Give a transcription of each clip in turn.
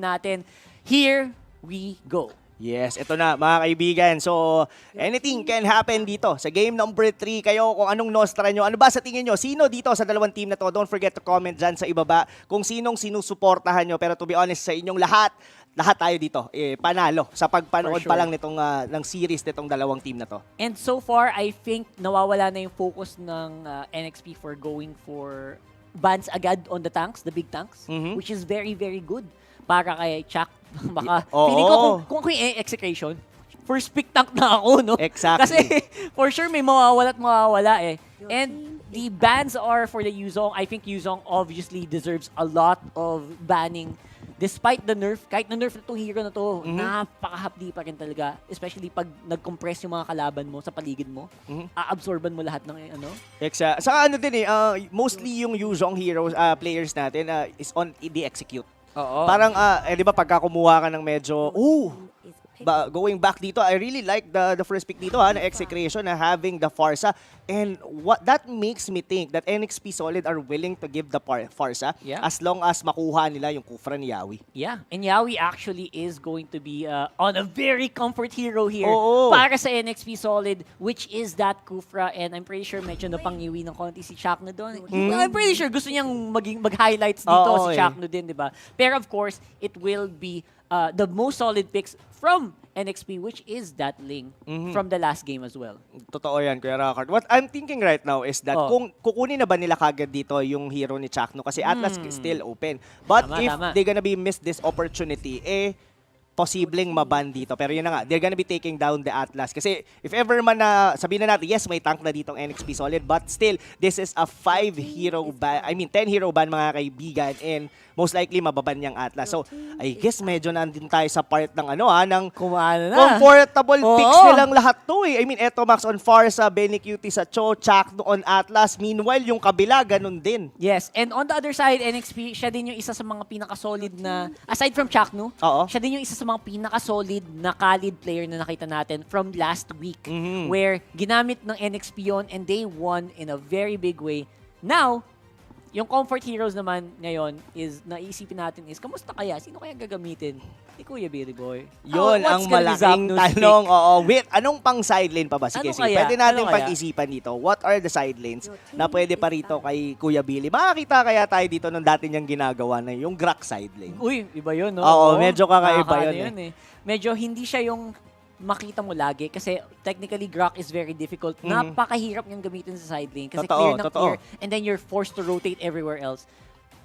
natin. Here we go. Yes, ito na mga kaibigan. So, anything can happen dito. Sa game number 3, kayo kung anong nostra nyo. Ano ba sa tingin nyo? Sino dito sa dalawang team na to? Don't forget to comment dyan sa ibaba kung sinong sinusuportahan nyo. Pero to be honest, sa inyong lahat tayo dito, panalo sa pagpanood pa lang nitong ng series nitong dalawang team na to. And so far, I think nawawala na yung focus ng NXP for going for bans agad on the tanks, the big tanks, which is very, very good para kay Chuck. Baka, feeling ko kung ako yung Execration, first pick tank na ako, no? Exactly. Kasi for sure may mawawala at mawawala eh. And the bans are for the Yuzong. I think Yuzong obviously deserves a lot of banning. Despite the nerf, kahit na-nerf na itong hero na to, napakahapdi pa rin talaga. Especially pag nag-compress yung mga kalaban mo sa paligid mo, aabsorban mo lahat ng ano. Exactly. Saka ano din mostly yung Yuzong heroes, players natin is on the-execute. Parang, di ba, pagka kumuha ka ng medyo, going back dito, I really like the first pick dito, na Execration, na having the Farsa. And what that makes me think that NXP Solid are willing to give the Farsa as long as makuha nila yung Kufra ni Yawi. Yeah, and Yawi actually is going to be on a very comfort hero here para sa NXP Solid, which is that Kufra. And I'm pretty sure medyo napangiwi ng konti si Chakno doon. I'm pretty sure gusto niyang mag-highlights dito si Chakno din, di ba? Pero of course, it will be the most solid picks from NXP, which is that Ling from the last game as well. Totoo yan, Kuya Rockard. What I'm thinking right now is that kung kukunin na ba nila kagad dito yung hero ni Chakno kasi Atlas is still open. But if they're gonna be miss this opportunity, posibleng maban dito. Pero yun na nga, they're gonna be taking down the Atlas. Kasi if ever man na, sabihin na natin, yes, may tank na ditong NXP Solid, but still, this is a 10-hero ban mga kaibigan, and most likely mababan niyang Atlas. So, I guess medyo nandun tayo sa part ng ng comfortable picks nilang lahat to I mean, eto Max on Farsa, Benny Cutie sa Cho, Chakno on Atlas. Meanwhile, yung kabila, ganun din. Yes, and on the other side, NXP, siya din yung isa sa mga pinaka-solid na, aside from Chakno, siya din yung isa sa mga pinaka-solid na Khalid player na nakita natin from last week, where ginamit ng NXP yun and they won in a very big way. Now, yung comfort heroes naman ngayon is, naisipin natin is, kamusta kaya? Sino kaya gagamitin? Ni Kuya Billy Boy. Yun ang malaking tanong. Wait, anong pang sideline pa ba? Sige, pwede natin pag-isipan dito. What are the sidelines na pwede pa rito kay Kuya Billy? Makakita kaya tayo dito nung dati niyang ginagawa na yung Grak sideline. Uy, iba yun, no? Oo, medyo kakaiba yun. Medyo hindi siya yung makita mo lagi kasi technically Grak is very difficult. Napakahirap niyang gamitin sa side lane kasi clear ng clear and then you're forced to rotate everywhere else.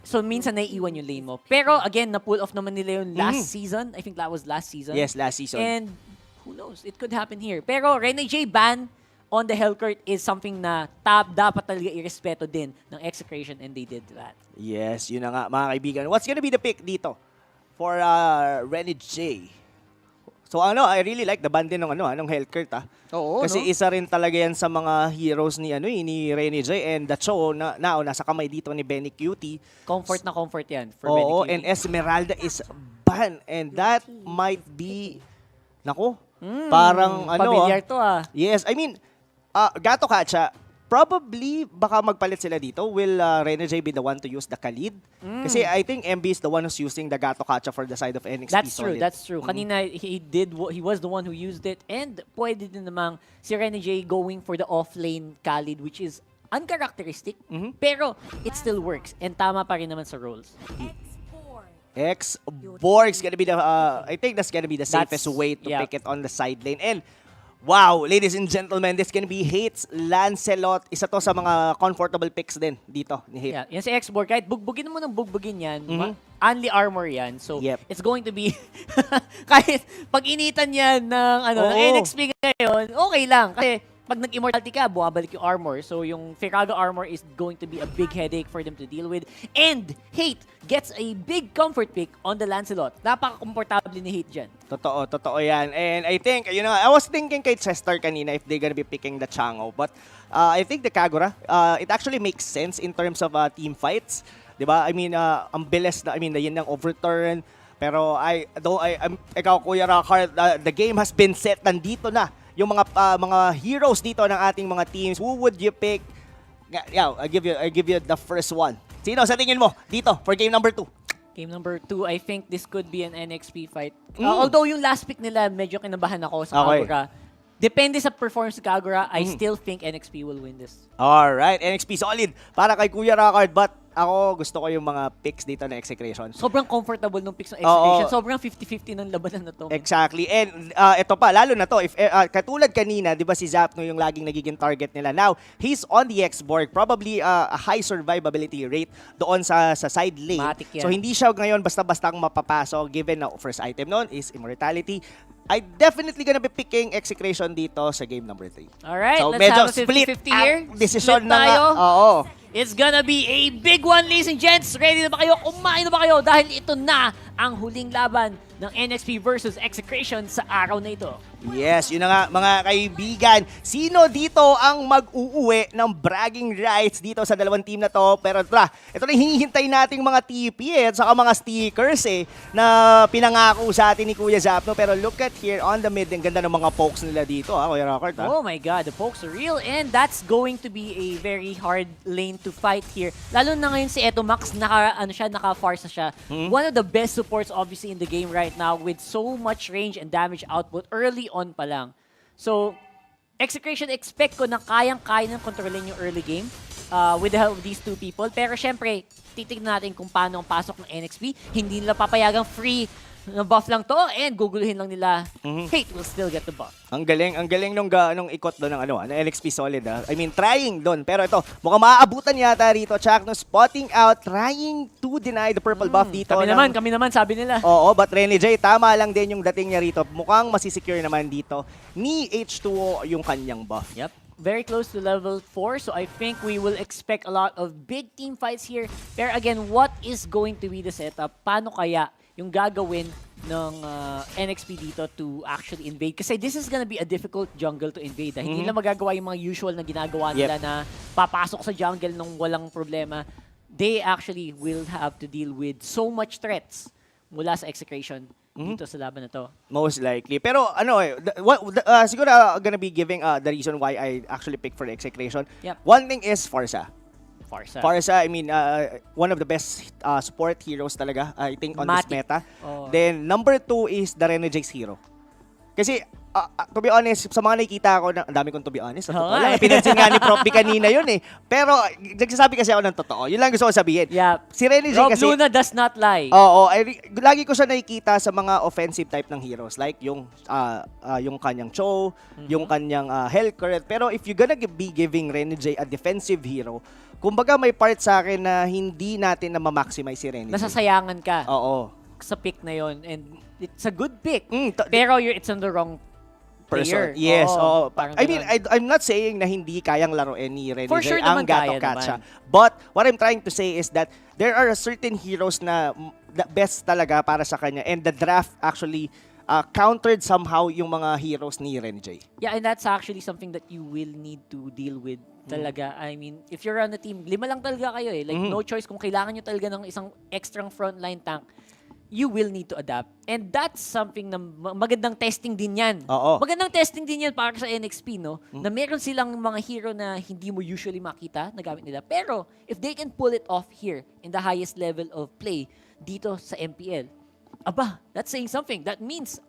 So minsan naiiwan yung lane mo. Pero again, na-pull off naman nila yung last season. I think that was last season. Yes, last season. And who knows, it could happen here. Pero Rene J ban on the Hellcourt is something na dapat talaga irespeto din ng Execration and they did that. Yes, yun na nga mga kaibigan. What's gonna be the pick dito for Rene J? So I really like the band din ng Hellcourt kasi isa rin talaga yan sa mga heroes ni ni Rene J, and the Cho na nasa kamay dito ni Benny Cutie. Comfort na comfort yan for Benny Cutie. And Esmeralda is ban, and that might be parang familiar to Yes, I mean Gato Kacha, probably baka magpalit sila dito. Will Rene J be the one to use the Khalid? Kasi I think MB is the one who's using the Gato Kacha for the side of NXP Solid. That's true. Kanina, he was the one who used it. And pwede din namang si Rene J going for the off-lane Khalid, which is uncharacteristic. Pero it still works. And tama pa rin naman sa roles. X-Borg's gonna be the, I think that's gonna be the safest way to pick it on the side lane. And wow, ladies and gentlemen, this can be Hate's Lancelot. Isa to sa mga comfortable picks din dito ni Hate. Yan si X-Borg. Kahit bugbugin mo ng bugbugin yan, only armor yan. So, it's going to be, kahit pag initan yan ng, NXP ngayon, okay lang. Kasi pag nag-immortality ka, buwabalik yung armor. So, yung Firaga armor is going to be a big headache for them to deal with. And Hate gets a big comfort pick on the Lancelot. Napaka-komportable ni Hate dyan. Totoo yan. And I think, I was thinking kay Chester kanina if they're gonna be picking the Chango. But I think the Kagura, it actually makes sense in terms of team fights. Diba? I mean, ang bilis na, yun ang overturn. Pero ikaw, Kuya Rockard, the game has been set. Nandito na yung mga heroes dito ng ating mga teams. Who would you pick? Yeah, I give you the first one. Sino sa tingin mo dito for game number 2? Game number 2, I think this could be an NXP fight. Although yung last pick nila, medyo kinabahan ako sa Kagura. Depende sa performance ng Kagura, I still think NXP will win this. Alright, NXP solid para kay Kuya Rockard, but ako gusto ko yung mga picks dito na Execration. Sobrang comfortable nung picks ng Execration. Sobrang 50-50 ng labanan na to. Exactly. And ito pa, lalo na to, if katulad kanina, di ba si Zapno yung laging nagiging target nila. Now, he's on the X-Borg. Probably a high survivability rate doon sa side lane. So hindi siya ngayon basta-bastang mapapasok given na first item noon is Immortality. I definitely gonna be picking Execration dito sa game number 3. Alright, so, let's have a 50-50 here. Decision na nga. Oo. It's gonna be a big one, ladies and gents. Ready na ba kayo? Kumain na ba kayo? Dahil ito na ang huling laban ng NXP versus Execration sa araw na ito. Yes, yun na nga mga kaibigan. Sino dito ang mag-uuwi ng bragging rights dito sa dalawang team na to? Pero ito na hinihintay nating mga TP at saka mga stickers na pinangako sa atin ni Kuya Zapno. Pero look at here on the mid, ang ganda ng mga pokes nila dito, Kuya Rockard. Oh my God, the pokes are real and that's going to be a very hard lane to fight here. Lalo na ngayon si Eto Max, naka-farsa siya. One of the best supports obviously in the game right now with so much range and damage output early on pa lang. So, Execration, expect ko na kayang-kaya ng kontrolin yung early game with the help of these two people. Pero syempre, titignan natin kung paano ang pasok ng NXP. Hindi nila papayagang free na buff lang to and guguluhin lang nila. Hate will still get the buff. Ang galing nung ikot doon ng NXP solid. I mean, trying doon. Pero ito, mukhang maaabutan yata rito. Chakno spotting out, trying to deny the purple buff dito. Kami naman, sabi nila. Oo, but Rene J, tama lang din yung dating niya rito. Mukhang masisecure naman dito ni H2O yung kanyang buff. Yep. Very close to level 4, so I think we will expect a lot of big team fights here. Pero again, what is going to be the setup? Paano kaya yung gagawin ng NXP dito to actually invade? Kasi this is gonna be a difficult jungle to invade. Hindi nila magagawa yung mga usual na ginagawa nila na papasok sa jungle nung walang problema. They actually will have to deal with so much threats mula sa Execration dito sa laban na to. Most likely. Pero siguro gonna be giving the reason why I actually picked for the Execration. One thing is Farsa. Farsa, I mean, one of the best support heroes talaga, I think, on this meta. Then, number 2 is the Renejade's hero. Kasi, to be honest, sa mga nakikita ko, ang dami kong to be honest, pinansin nga ni Prof. B kanina yun Pero, nagsasabi kasi ako ng totoo. Yun lang gusto ko sabihin. Si Renejade kasi... Rob Luna does not lie. Oo, lagi ko siya nakikita sa mga offensive type ng heroes. Like, yung kanyang Cho, yung kanyang Hellcurt. Pero, if you're gonna be giving Renejade a defensive hero, kumbaga may part sa akin na hindi natin na ma-maximize si Renejade. Nasasayangan ka. Oo. Sa pick na yon and it's a good pick. Pero it's on the wrong player. Yes. I mean, I'm not saying na hindi kayang laruin ni Renejade. For sure ang naman kaya Gato-Katsa. naman. But what I'm trying to say is that there are certain heroes na the best talaga para sa kanya and the draft actually countered somehow yung mga heroes ni Renejade. Yeah, and that's actually something that you will need to deal with talaga. I mean, if you're on a team, 5 lang talaga kayo Like, no choice. Kung kailangan nyo talaga ng isang extra frontline tank, you will need to adapt. And that's something na magandang testing din yan. Magandang testing din yan para sa NXP, no? Na meron silang mga hero na hindi mo usually makita na gamit nila. Pero, if they can pull it off here in the highest level of play dito sa MPL, that's saying something. That means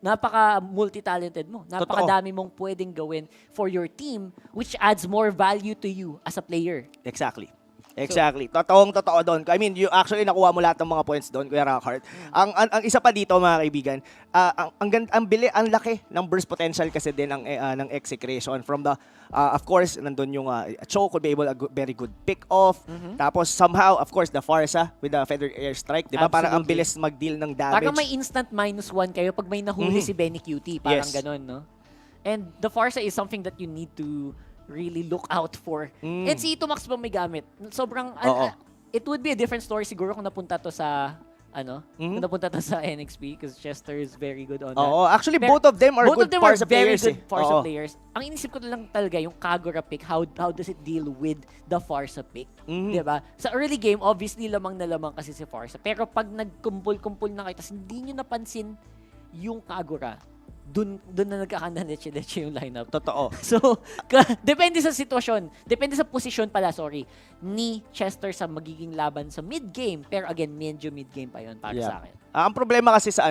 napaka-multi-talented mo. Napakadami mong pwedeng gawin for your team which adds more value to you as a player. Exactly. Totoo doon. I mean, you actually nakuha mo lahat ng mga points doon, Kuya Rockard. Ang isa pa dito, mga kaibigan, ang laki ng burst potential kasi din ng Execration from the of course, nandun yung Cho could be able a very good pick off. Tapos somehow, of course, the Farsa with the Feather Airstrike, di ba? Parang ang bilis mag-deal ng damage. Parang may instant -1 kayo pag may nahuli si Benny QT. Parang ganun, no? And the Farsa is something that you need to really look out for. And si Ito Max ba may gamit? Sobrang, it would be a different story siguro kung napunta to sa, kung napunta to sa NXP because Chester is very good on that. Actually, both of them are good Farsa players. Very good Farsa players. Ang inisip ko lang talaga, yung Kagura pick, how does it deal with the Farsa pick? Diba? Sa early game, obviously, lamang na lamang kasi si Farsa. Pero pag nagkumpul-kumpul na kayo, tas hindi nyo napansin yung Kagura, dun na nagkakanda-leche-leche yung lineup. Totoo. So, depende sa sitwasyon, depende sa posisyon pala, ni Chester sa magiging laban sa mid-game. Pero again, medyo mid-game pa yun para sa akin. Ang problema kasi sa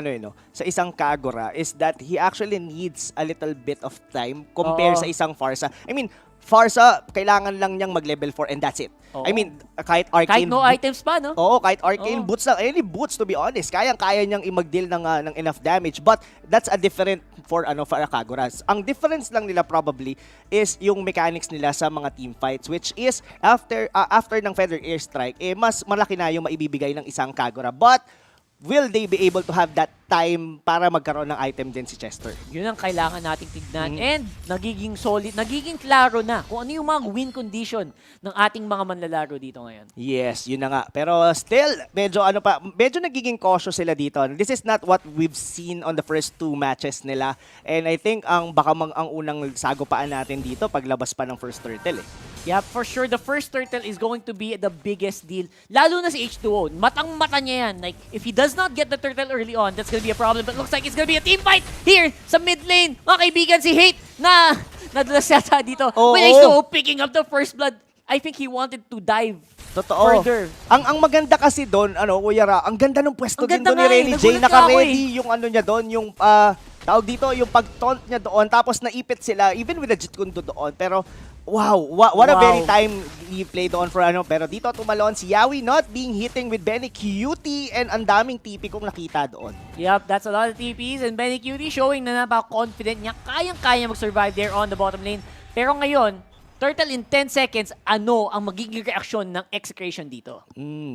sa isang Kagura is that he actually needs a little bit of time compare sa isang Farsa. I mean, Farsa, kailangan lang niyang mag-level 4 and that's it. Oo. I mean, kahit Arcane... Kahit no items pa, no? Oo, kahit Arcane boots lang. Any boots, to be honest. Kaya niyang i-mag-deal ng enough damage. But that's a different for Kagura. Ang difference lang nila probably is yung mechanics nila sa mga team fights, which is after ng Feather Airstrike, mas malaki na yung maibibigay ng isang Kagura. But will they be able to have that time para magkaroon ng item din si Chester? Yun ang kailangan nating tignan. And nagiging solid, nagiging klaro na kung ano yung mga win condition ng ating mga manlalaro dito ngayon. Yes, yun na nga. Pero still, medyo nagiging cautious sila dito. This is not what we've seen on the first 2 matches nila. And I think ang unang sagupaan natin dito paglabas pa ng first turtle Yeah, for sure, the first turtle is going to be the biggest deal. Lalo na si H2O. Matang-mata niya yan. Like, if he does not get the turtle early on, that's gonna be a problem. But looks like it's gonna be a team fight here sa mid lane. Mga kaibigan, si Hate na nadulas yata dito. With H2O picking up the first blood. I think he wanted to dive further. Ang maganda kasi doon, Kuya Ra, ang ganda ng pwesto din doon ni Renny J. Naka-ready yung niya doon, yung tawag dito, yung pag-taunt niya doon, tapos naipit sila, even with the Jit Kundo doon. Pero, wow, what a very timely play doon for pero dito tumalon si Yawi not being hitting with Benny Cutie and ang daming TP kong nakita doon. Yep, that's a lot of TPs and Benny Cutie showing na napaka-confident niya, kayang-kaya mag-survive there on the bottom lane. Pero ngayon, Turtle in 10 seconds, ano ang magiging reaksyon ng Execration dito?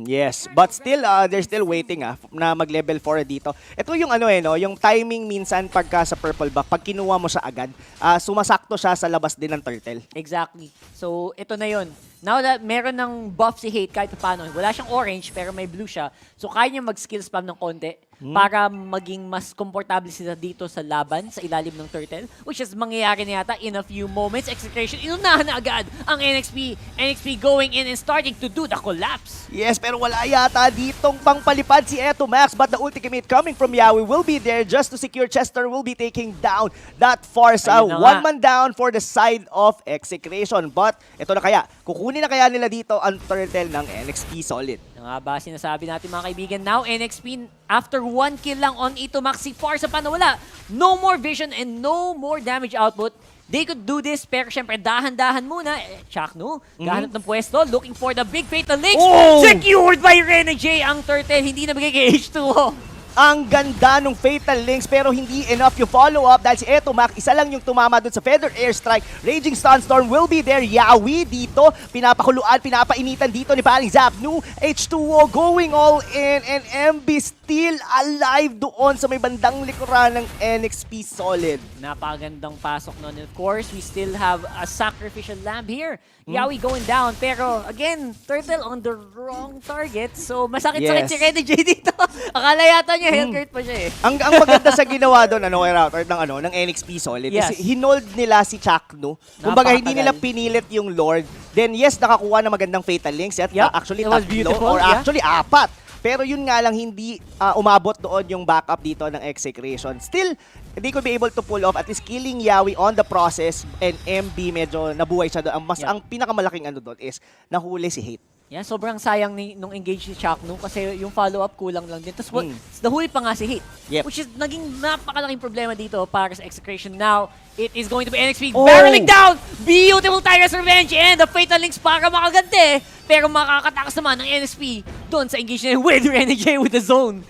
Yes, but still, they're still waiting na mag-level 4 dito. Ito yung yung timing minsan pagka sa purple buff, pag kinuha mo siya agad, sumasakto siya sa labas din ng Turtle. Exactly. So, ito na yun. Now that meron ng buff si Hate kahit paano, wala siyang orange pero may blue siya, so kaya niya mag-skill spam ng konti para maging mas komportable sila dito sa laban, sa ilalim ng Turtle, which is mangyayari na yata in a few moments. Execration, inunahan na agad ang NXP. NXP going in and starting to do the collapse. Yes, pero wala yata ditong pangpalipad si Eto Max, but the ultimate coming from Yawi will be there just to secure. Chester will be taking down that Farsa. One man down for the side of Execration. But ito na kaya, kukunin na kaya nila dito ang turtle ng NXP Solid. Nga ba sinasabi natin mga kaibigan, now NXP after 1 kill lang on Ito Max, si Farsa pa nawala. No more vision and no more damage output. They could do this, pero syempre dahan-dahan muna. Chakno, gahanap ng pwesto, looking for the big fatal links. Secured by Rene J ang turtle, hindi na bigay kay H2O. Ang ganda ng Fatal Links pero hindi enough yung follow-up dahil si Eto Mac, isa lang yung tumama dun sa Feather Airstrike. Raging Sunstorm will be there. Yawi dito, pinapakuluan, pinapainitan dito ni Paling Zapnu. H2O going all in and MB still alive doon sa may bandang likuran ng NXP Solid. Napakagandang pasok nun. Of course, we still have a sacrificial lamb here. Yawi going down. Pero again, Turtle on the wrong target. So masakit-sakit si Rene J dito. Akala yata niya health pa siya eh. Ang maganda sa ginawa doon ng NXP Solid is hinold nila si Chakno. Kumbaga hindi nila pinilit yung Lord. Then yes, nakakuha na magandang Fatal Links at actually tatlo or actually 4. Pero yun nga lang hindi umabot doon yung backup dito ng Execration. Still, hindi ko be able to pull off at least killing Yawi on the process and MB medyo nabuhay siya doon. Ang pinakamalaking doon is nahuli si Hate. Yeah, sobrang sayang nung engage si Chakno kasi yung follow-up kulang lang din. Tapos nahuli pa nga si Hate. Which is naging napakalaking problema dito para sa Execration. Now, it is going to be NXP barreling down! Beautiful Tiger's Revenge and the Fatal Links para makaganti. Pero makakatakas naman ng NXP doon sa engage niya with Rene J with the zone.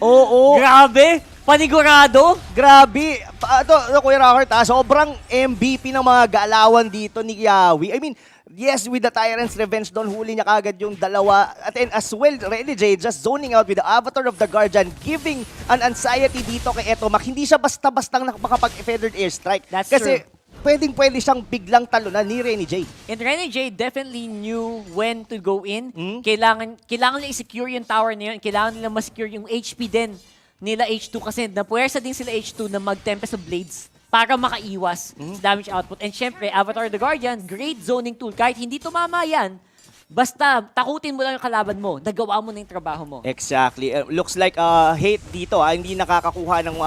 Grabe! Panigurado? Grabe! Kuya Rockert, sobrang MVP ng mga galawan dito ni Yawi. I mean, yes, with the Tyrant's Revenge doon, huli niya kagad yung dalawa. At then as well, Rene J just zoning out with the Avatar of the Guardian, giving an anxiety dito kay Eto Mac. Hindi siya basta-bastang makapag-feathered airstrike. That's kasi true. Pwede siyang biglang talunan ni Rene J. And Rene J definitely knew when to go in. Kailangan nila i-secure yung tower na yun. Kailangan nila ma-secure yung HP din nila H2 kasi napuwersa din sila H2 na mag-tempest of blades para makaiwas sa damage output. And syempre, Avatar the Guardian, great zoning tool. Kahit hindi tumama yan, basta takutin mo lang yung kalaban mo, nagawa mo na yung trabaho mo. Exactly. Looks like Hate dito, hindi nakakakuha ng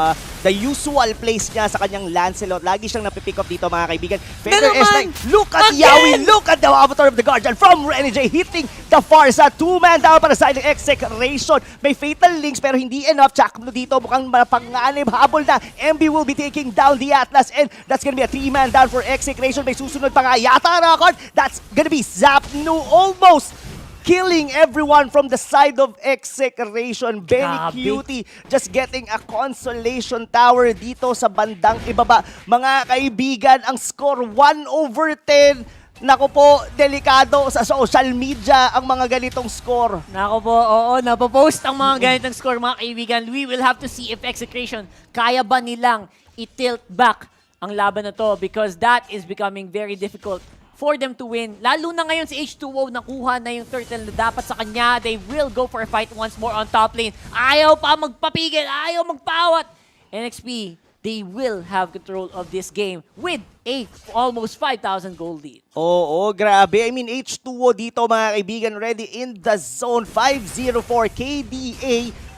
the usual place niya sa kanyang Lancelot. Lagi siyang napipick up dito mga kaibigan. Feather is like, look at Yawi, look at the avatar of the Guardian from Renegade hitting the Farsa. 2-man down para sa side ng Execration. May fatal links pero hindi enough. Chakno dito mukhang mapanganib. Habol na. MB will be taking down the Atlas and that's gonna be a 3-man down for Execration. May susunod pa nga yata record. That's gonna be Zapnu almost killing everyone from the side of Execration. Benny Cutie just getting a consolation tower dito sa bandang ibaba. Mga kaibigan, ang score 1/10. Nako po, delikado sa social media ang mga ganitong score. Nako po, oo, napopost ang mga ganitong score mga kaibigan. We will have to see if Execration kaya ba nilang i-tilt back ang laban na to because that is becoming very difficult for them to win. Lalo na ngayon si H2O nakuha na yung turtle na dapat sa kanya. They will go for a fight once more on top lane. Ayaw pa magpapigil, ayaw magpawat. NXP, they will have control of this game with a almost 5,000 gold lead. Oo, grabe. I mean, H2O dito mga kaibigan, ready in the zone. 504 KDA.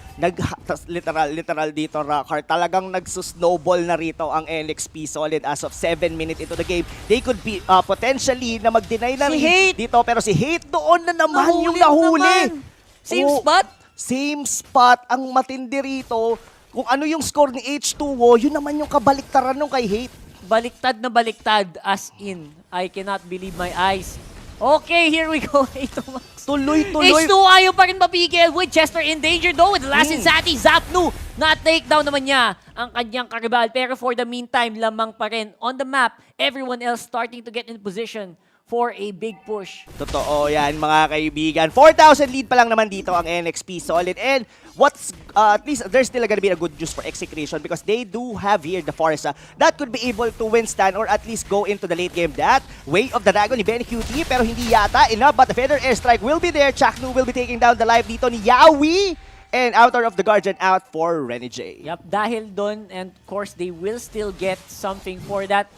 Literal dito, Rockhart. Talagang nagsusnowball na rito ang NXP Solid as of 7 minutes into the game. They could be potentially na mag-deny na rin dito. Pero si Hate doon na naman yung nahuli. Same spot? Same spot. Ang matindi rito. Kung ano yung score ni H2O, yun naman yung kabaliktaran nung kay Hate. Baliktad na baliktad as in. I cannot believe my eyes. Okay, here we go. Ito, Max. Tuloy-tuloy. H2 ayaw pa rin mapigil with Chester in danger though with the last Insanity. Zapnu, na-takedown naman niya ang kanyang karibal. Pero for the meantime, lamang pa rin on the map. Everyone else starting to get in position for a big push. Totoo yan mga kaibigan. 4,000 lead pa lang naman dito ang NXP Solid. And what's, at least there's still gonna be a good juice for Execration because they do have here the Forza that could be able to withstand or at least go into the late game. That Way of the Dragon ni Benny QT pero hindi yata enough, but the Feather Airstrike will be there. Chaknu will be taking down the life dito ni Yawi. And Outer of the Guardian out for Renegade. Yep, dahil doon, and of course, they will still get something for that.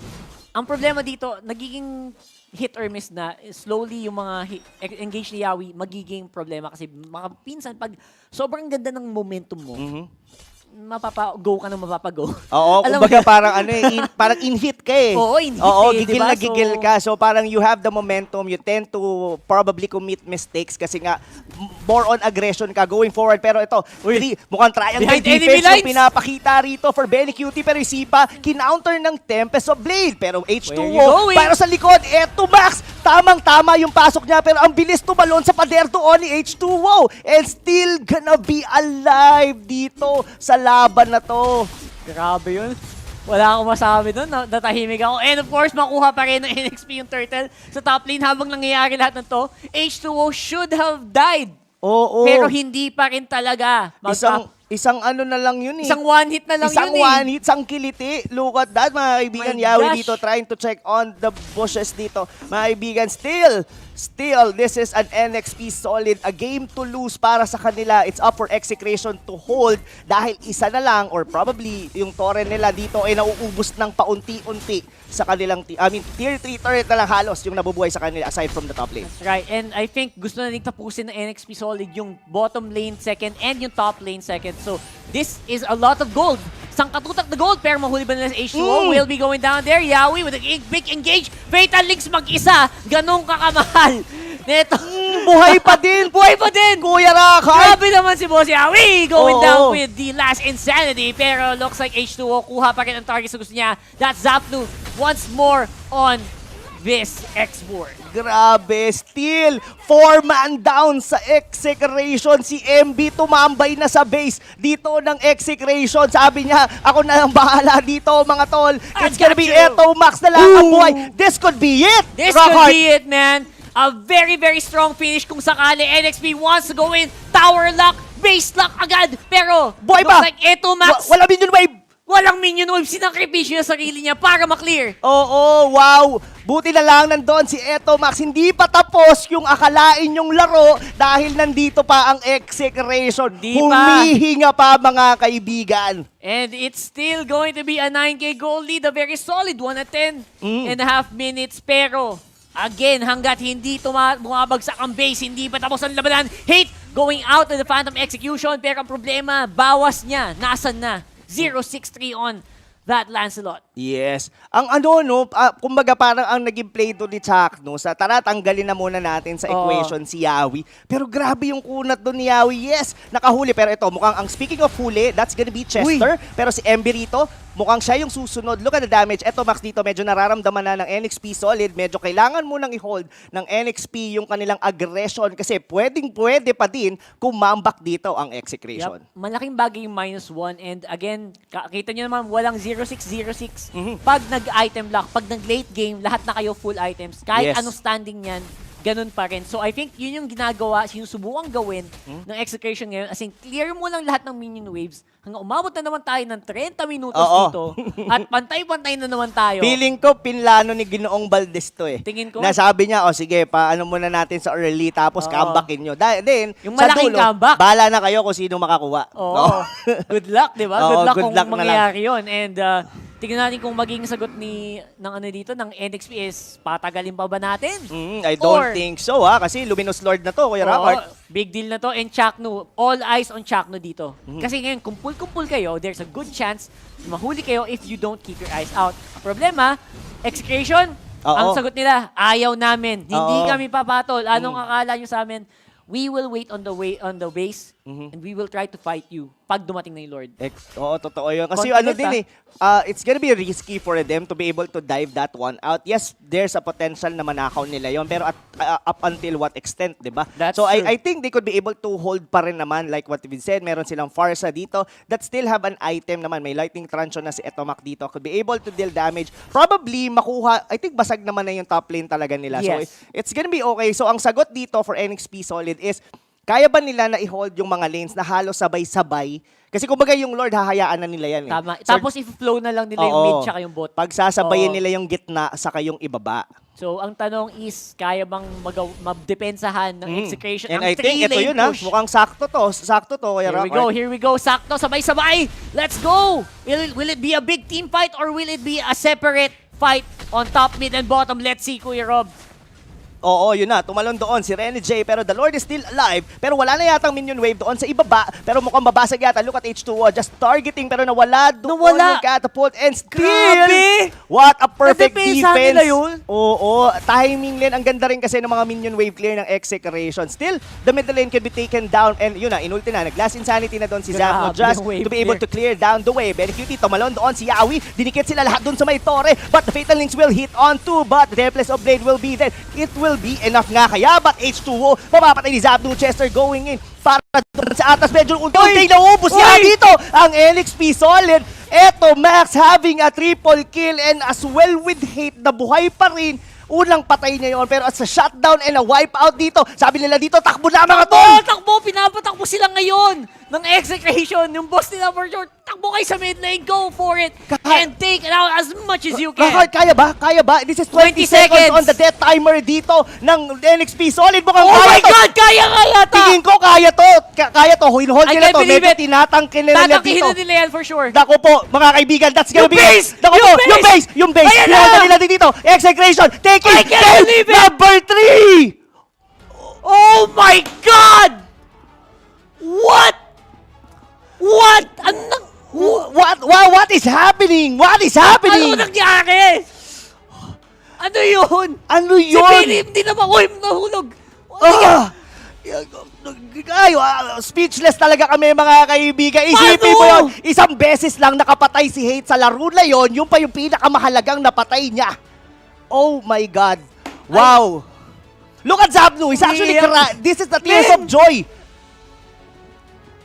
Ang problema dito, nagiging hit or miss na, slowly yung mga engage ni Yawi magiging problema kasi pinsan pag sobrang ganda ng momentum mo, mapapa-go ka na mapapa-go. Oo, kumbaga parang ano parang in-hit ka eh. Oo, in-hit Oo, eh, gigil diba? na gigil ka. So parang you have the momentum, you tend to probably commit mistakes kasi nga more on aggression ka going forward. Pero ito, mukhang triangle Behind enemy defense yung lines. pinapakita rito for Benny Cutie pero isipa, kinounter ng Tempest of Blade. Pero Where you H2O, going? para sa likod, eto Max, tamang-tama yung pasok niya pero ang bilis tumalon sa pader doon ni H2O and still gonna be alive dito sa laban na to. Grabe yun. Wala akong masabi doon. Natahimik ako. And of course, makuha pa rin ng NXP yung turtle sa top lane habang nangyayari lahat ng to. H2O should have died. Oo. Pero hindi pa rin talaga. Isang ano na lang yun eh. Isang one hit na lang isang yun eh. one hit, isang kiliti. Look at that, mga kaibigan. My Yawi gosh. dito, trying to check on the bushes dito. Mga kaibigan, still, this is an NXP Solid. A game to lose para sa kanila. It's up for Execration to hold dahil isa na lang or probably yung torrent nila dito ay nauubos ng paunti-unti sa kanilang tier 3 turret na lang halos yung nabubuhay sa kanila aside from the top lane. That's right. And I think gusto na rin tapusin ng NXP Solid yung bottom lane second and yung top lane second. So this is a lot of gold. Isang katutak na gold pero mahuli ba nila sa H2O? Will be going down there. Yawi with a big engage. Fatal Links mag-isa. Ganong kakamahal. Neto. Buhay pa din! Buhay pa din! Kuya Rakay! Grabe naman si Boss Yawi going Oo. down with the last Insanity. Pero looks like H2O kuha pa rin ang target sa gusto niya. That's Zapnu once more on this X-Board. Grabe, still 4-man down sa Execration. Si MB tumambay na sa base dito ng Execration. Sabi niya, ako na lang bahala dito mga tol. It's gonna be Eto Max na lang ang buhay. This could be it! This could be it, man. A very, very strong finish kung sakali. NXP wants to go in. Tower lock, base lock agad. Pero, buhay looks pa! like Eto Max. Wala minion wave! Walang minion wave. Sinakripisyo niya sarili niya para maklear. Oo, wow! Buti na lang nandun si Eto Max. Hindi pa tapos yung akalain yung laro dahil nandito pa ang Execration. Humihinga pa mga kaibigan. And it's still going to be a 9K goal lead. A very solid 1:10.5 minutes. Pero, again, hanggat hindi bumabagsak ang base, hindi pa tapos ang labanan. Hate going out of the Phantom Execution. Pero ang problema, bawas niya. Nasaan na? 0-6-3 on that Lancelot. Yes. Ang ano, no, kumbaga parang ang naging play doon ni Chuck, no, sa tara, tanggalin na muna natin sa equation si Yawi. Pero grabe yung kunat doon ni Yawi. Yes, nakahuli. Pero ito, mukhang ang speaking of huli, that's gonna be Chester. Pero si Emby rito, mukhang siya yung susunod. Look at the damage. Eto, Max, dito medyo nararamdaman na ng NXP Solid. Medyo kailangan mo nang i-hold ng NXP yung kanilang aggression kasi pwede pa din kumambak dito ang Execration. Yep. Malaking bagay yung -1 and again, kita nyo naman walang 0-6-0-6. Pag nag-item lock, pag nag-late game, lahat na kayo full items. Kahit anong standing yan, ganun pa rin. So I think yun yung ginagawa, sinusubukang gawin ng Execration ngayon. As in, clear mo lang lahat ng minion waves hanggang umabot na naman tayo ng 30 minutos dito. At pantay-pantay na naman tayo. Feeling ko, pinlano ni Ginoong Valdez to eh. Tingin ko. Nasabi niya, sige, paano muna natin sa early, tapos comebackin nyo. Then, yung sa malaking dulo, comeback. bahala na kayo kung sino makakuha. Good luck, di ba? Good luck good kung luck na mangyayari yun. And tingnan natin kung magiging sagot ng ano dito, ng NXP is patagalin pa ba natin? I don't think so, kasi Luminous Lord na to, Kuya Robert. Big deal na to. And Chakno, all eyes on Chakno dito. Kasi ngayon, kumpul-kumpul kayo, there's a good chance mahuli kayo if you don't keep your eyes out. Problema, Execration, ang sagot nila, ayaw namin. Hindi kami papatol. Anong akala nyo sa amin? We will wait on the base and we will try to fight you pag dumating na yung Lord. Oo, totoo yun. Kasi ano din it's gonna be risky for them to be able to dive that one out. Yes, there's a potential na manakaw nila yon, pero up until what extent, di ba? So I think they could be able to hold pa rin naman, like what we said, meron silang Farsa dito that still have an item naman. May Lightning Truncheon na si Etomac dito. Could be able to deal damage. Probably makuha, I think basag naman na yung top lane talaga nila. Yes. So it's gonna be okay. So ang sagot dito for NXP Solid is, kaya ba nila na i-hold yung mga lanes na halos sabay-sabay? Kasi kumbaga yung Lord, hahayaan na nila yan. Tama. Tapos i-flow na lang nila yung mid tsaka yung bot. Pagsasabayin nila yung gitna saka yung ibaba. So, ang tanong is, kaya bang madepensahan ng Execration And ang I think ito 3-lane yun push? mukhang sakto to. Sakto to. Here we go. Sakto, sabay-sabay. Let's go! Will it be a big team fight or will it be a separate fight on top, mid, and bottom? Let's see, Kuya Rob. Oo, yun na. Tumalon doon si Rene J. Pero the Lord is still alive. Pero wala na yatang minion wave doon sa ibaba. Pero mukhang mabasag yata. Look at H2O. Just targeting pero nawala doon yung catapult. And still, grabe! What a perfect Nadepensa defense. nila yun. Oo, timing lane. Ang ganda rin kasi ng mga minion wave clear ng Execration. Still, the middle lane can be taken down. And yun na, inulti na. Nag-last insanity na doon si Zapno just to be able to clear down the wave. And QT, tumalon doon si Yawi. Dinikit sila lahat doon sa may torre. But the Fatal Links will hit on too. But the Deathless of Blade will be there. It will be enough nga kaya, but H2O, mapapatay ni Zapno. Chester going in para sa atas. Medyo unti-unti naubos niya dito ang NXP Solid. Eto, Max having a triple kill and as well with hate na buhay pa rin. Unang patay niya yun, pero as a shutdown and a wipeout dito, sabi nila dito, takbo na mga tol! Takbo! Pinapatakbo sila ngayon ng Execration. Yung boss nila for sure, takbo kayo sa mid lane, go for it, and take it out as much as you can. Kaya ba? Kaya ba? This is 20 seconds on the death timer dito ng NXP Solid. Mukhang Oh kaya my God! Kaya to! Tingin ko kaya to. Kaya to. Hold nila to. Medyo tinatangkin nila dito. Tatangkihin nila yan for sure. Dako po, mga kaibigan. That's gonna be it. Dako po, yung base. Ayan na! Hold nila dito. Execration. Take it. Number 3! Oh my God! What? What is happening? What is happening? Ano nangyari? Ano yun? Ano Si yun? Philip, hindi naman ko nahulog. Speechless talaga kami mga kaibigan. Isipin mo yun, isang beses lang nakapatay si Hate sa laro na yun, yung pa yung pinakamahalagang napatay niya. Oh my God. Wow. Look at Zapno. He's actually this is the tears of joy.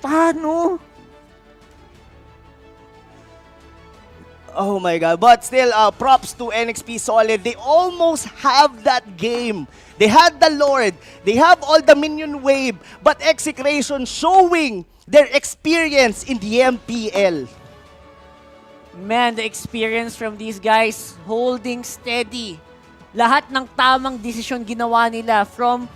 Paano? Oh my God. But still, props to NXP Solid. They almost have that game. They had the Lord. They have all the minion wave. But Execration showing their experience in the MPL. Man, the experience from these guys holding steady. Lahat ng tamang desisyon ginawa nila from